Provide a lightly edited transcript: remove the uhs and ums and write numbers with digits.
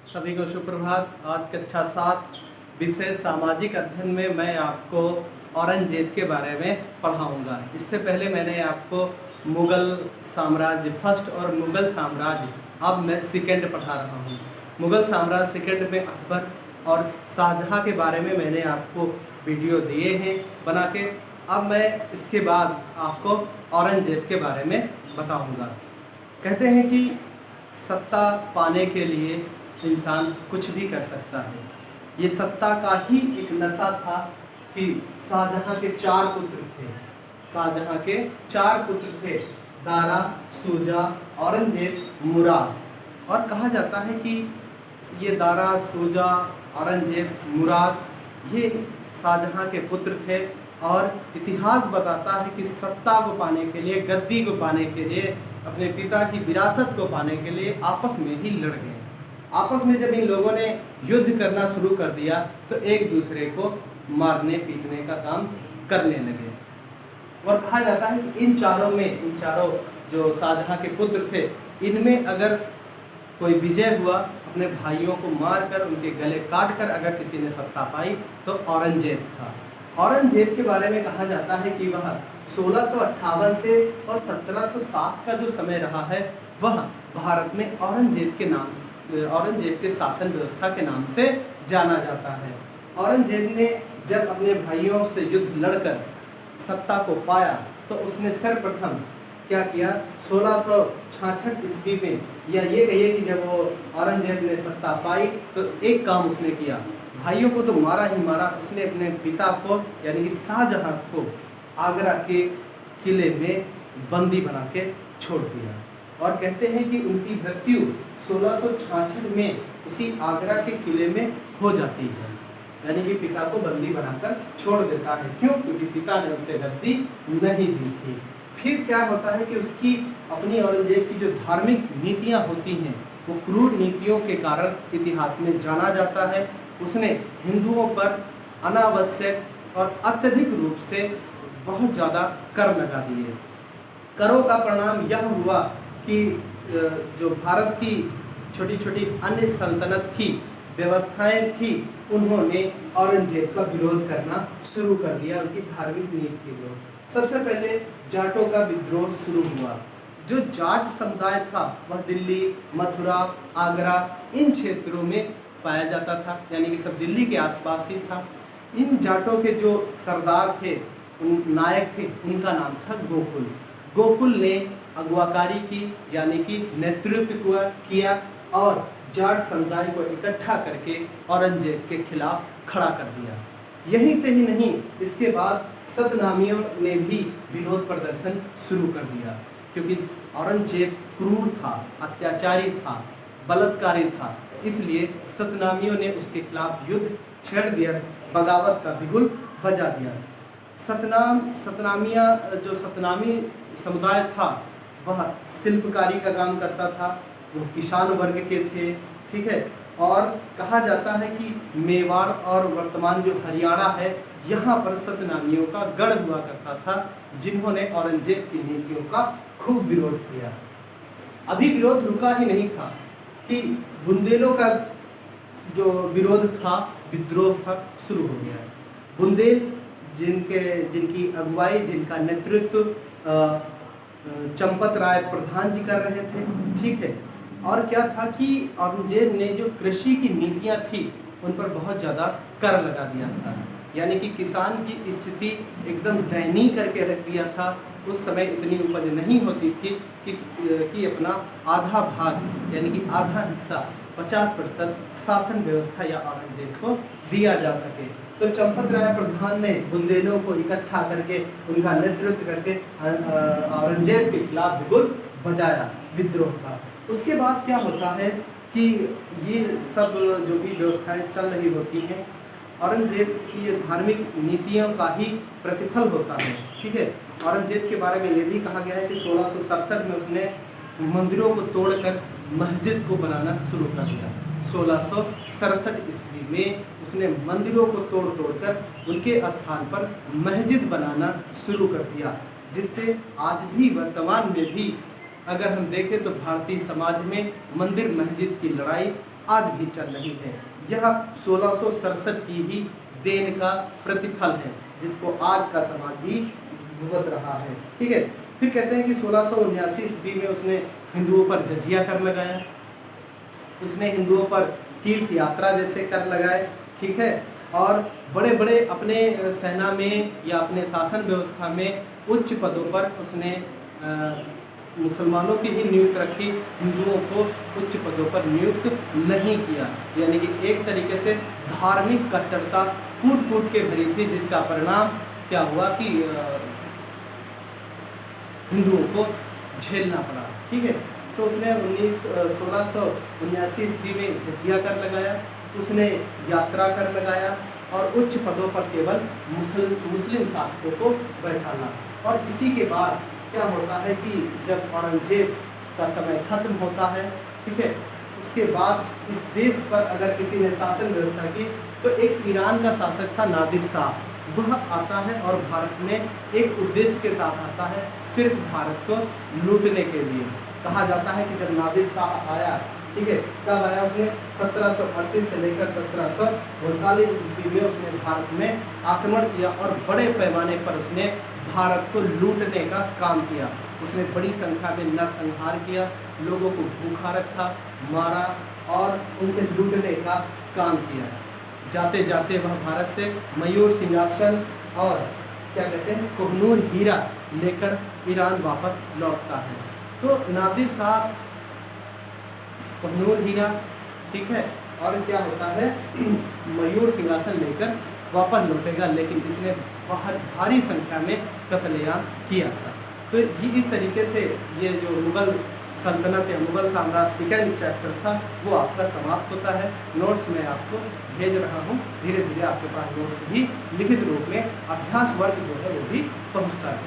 सभी को सुप्रभात। आज कक्षा 7 विषय सामाजिक अध्ययन में मैं आपको औरंगजेब के बारे में पढ़ाऊंगा। इससे पहले मैंने आपको मुग़ल साम्राज्य फर्स्ट और मुग़ल साम्राज्य अब मैं सेकंड पढ़ा रहा हूँ। मुग़ल साम्राज्य सेकंड में अकबर और शाहजहाँ के बारे में मैंने आपको वीडियो दिए हैं बना के। अब मैं इसके बाद आपको औरंगजेब के बारे में बताऊंगा। कहते हैं कि सत्ता पाने के लिए इंसान कुछ भी कर सकता है। ये सत्ता का ही एक नशा था कि शाहजहाँ के 4 पुत्र थे। शाहजहाँ के 4 पुत्र थे, दारा, शुजा, औरंगजेब, मुराद। और कहा जाता है कि ये दारा, शुजा, औरंगजेब, मुराद ये शाहजहाँ के पुत्र थे। और इतिहास बताता है कि सत्ता को पाने के लिए, गद्दी को पाने के लिए, अपने पिता की विरासत को पाने के लिए आपस में ही लड़ गए। आपस में जब इन लोगों ने युद्ध करना शुरू कर दिया तो एक दूसरे को मारने पीटने का काम करने लगे। और कहा जाता है कि इन चारों जो शाहजहाँ के पुत्र थे, इनमें अगर कोई विजय हुआ, अपने भाइयों को मारकर उनके गले काटकर अगर किसी ने सत्ता पाई तो औरंगजेब था। औरंगजेब के बारे में कहा जाता है कि वह 1658 से और 1707 का जो समय रहा है वह भारत में औरंगजेब के शासन व्यवस्था के नाम से जाना जाता है। औरंगजेब ने जब अपने भाइयों से युद्ध लड़कर सत्ता को पाया तो उसने सर्वप्रथम क्या किया, 1666 ईस्वी में, या ये कहिए कि जब वो औरंगजेब ने सत्ता पाई तो एक काम उसने किया। भाइयों को तो मारा ही मारा, उसने अपने पिता को यानी कि शाहजहाँ को आगरा के किले में बंदी बना के छोड़ दिया। और कहते हैं कि उनकी मृत्यु 1666 में उसी आगरा के किले में हो जाती है। यानी कि पिता को बंदी बनाकर छोड़ देता है। क्यों? क्योंकि पिता ने उसे गद्दी नहीं दी थी। फिर क्या होता है कि उसकी अपनी औरंगजेब की जो धार्मिक नीतियाँ होती हैं वो क्रूर नीतियों के कारण इतिहास में जाना जाता है। उसने हिंदुओं पर अनावश्यक और अत्यधिक रूप से बहुत ज़्यादा कर लगा दिए। करों का परिणाम यह हुआ कि जो भारत की छोटी छोटी अन्य सल्तनत थी, व्यवस्थाएं थी, उन्होंने औरंगजेब का विरोध करना शुरू कर दिया, उनकी धार्मिक नीति के विरोध। सबसे पहले जाटों का विद्रोह शुरू हुआ। जो जाट समुदाय था वह दिल्ली, मथुरा, आगरा इन क्षेत्रों में पाया जाता था, यानी कि सब दिल्ली के आसपास ही था। इन जाटों के जो सरदार थे, नायक थे, उनका नाम था गोकुल। गोकुल ने अगुवाकारी की, यानी कि नेतृत्व किया और जाट समुदाय को इकट्ठा करके औरंगजेब के खिलाफ खड़ा कर दिया। यहीं से ही नहीं, इसके बाद सतनामियों ने भी विरोध प्रदर्शन शुरू कर दिया, क्योंकि औरंगजेब क्रूर था, अत्याचारी था, बलात्कारी था। इसलिए सतनामियों ने उसके खिलाफ युद्ध छेड़ दिया, बगावत का बिगुल बजा दिया। सतनामी समुदाय था वह शिल्पकारी का काम करता था, वो किसान वर्ग के थे, ठीक है। और कहा जाता है कि मेवाड़ और वर्तमान जो हरियाणा है, यहाँ पर सतनामियों का गढ़ हुआ करता था, जिन्होंने औरंगजेब की नीतियों का खूब विरोध किया। अभी विरोध रुका ही नहीं था कि बुंदेलों का जो विरोध था, विद्रोह था, शुरू हो गया। बुंदेल जिनकी अगुवाई, जिनका नेतृत्व चंपत राय प्रधान जी कर रहे थे, ठीक है। और क्या था कि औरंगजेब ने जो कृषि की नीतियां थी उन पर बहुत ज़्यादा कर लगा दिया था, यानी कि किसान की स्थिति एकदम दयनीय करके रख दिया था। उस समय इतनी उपज नहीं होती थी कि अपना आधा भाग यानी कि आधा हिस्सा 50% शासन व्यवस्था या औरंगजेब को दिया जा सके। तो चंपत राय प्रधान ने बुंदेलों को इकट्ठा करके, उनका नेतृत्व करके औरंगजेब के खिलाफ बिगुल बजाया, विद्रोह का। उसके बाद क्या होता है कि ये सब जो भी व्यवस्थाएं चल रही होती हैं, औरंगजेब की ये धार्मिक नीतियों का ही प्रतिफल होता है, ठीक है। औरंगजेब के बारे में ये भी कहा गया है कि 1667 में उसने मंदिरों को तोड़कर मस्जिद को बनाना शुरू कर दिया। 1667 ईस्वी में उसने मंदिरों को तोड़कर उनके स्थान पर मस्जिद बनाना शुरू कर दिया, जिससे आज भी वर्तमान में भी अगर हम देखें तो भारतीय समाज में मंदिर मस्जिद की लड़ाई आज भी चल रही है। यह 1667 की ही देन का प्रतिफल है, जिसको आज का समाज भी भुगत रहा है। ठीक है। फिर कहते हैं कि 1679 ईस्वी में उसने हिंदुओं पर जजिया कर लगाया, उसने हिंदुओं पर तीर्थ यात्रा जैसे कर लगाए। ठीक है। और बड़े बड़े अपने सेना में या अपने शासन व्यवस्था में उच्च पदों पर उसने मुसलमानों की ही नियुक्त रखी, हिंदुओं को उच्च पदों पर नियुक्त नहीं किया। यानी कि एक तरीके से धार्मिक कट्टरता कूट कूट के भरी थी, जिसका परिणाम क्या हुआ कि हिंदुओं को झेलना पड़ा। ठीक है। तो उसने 1679 ईस्वी में जजिया कर लगाया, उसने यात्रा कर लगाया और उच्च पदों पर केवल मुस्लिम शासकों को बैठाना। और इसी के बाद क्या होता है कि जब औरंगजेब का समय खत्म होता है, ठीक है, उसके बाद इस देश पर अगर किसी ने शासन व्यवस्था की तो एक ईरान का शासक था नादिर शाह, वह आता है और भारत में एक उद्देश्य के साथ आता है, सिर्फ भारत को लूटने के लिए। कहा जाता है कि जब नादिर शाह आया, ठीक है, तब आया उसने 1738 से लेकर 1739 ईस्वी में उसने भारत में आक्रमण किया और बड़े पैमाने पर उसने भारत को लूटने का काम किया। उसने बड़ी संख्या में नरसंहार किया, लोगों को भूखा रखा, मारा और उनसे लूटने का काम किया। जाते जाते वह भारत से मयूर सिंहासन और क्या कहते हैं कोहिनूर हीरा लेकर ईरान वापस लौटता है। तो नादिर शाह कोहिनूर हीरा, ठीक है, और क्या होता है मयूर सिंहासन लेकर वापस लौटेगा, लेकिन इसने बहुत भारी संख्या में कत्लेआम किया था। तो ये इस तरीके से ये जो मुगल सल्तनत या मुगल साम्राज्य सेकेंड चैप्टर था वो आपका समाप्त होता है। नोट्स मैं आपको भेज रहा हूँ, धीरे धीरे आपके पास नोट्स भी लिखित रूप में अभ्यास वर्ग जो है वो भी पहुँचता है।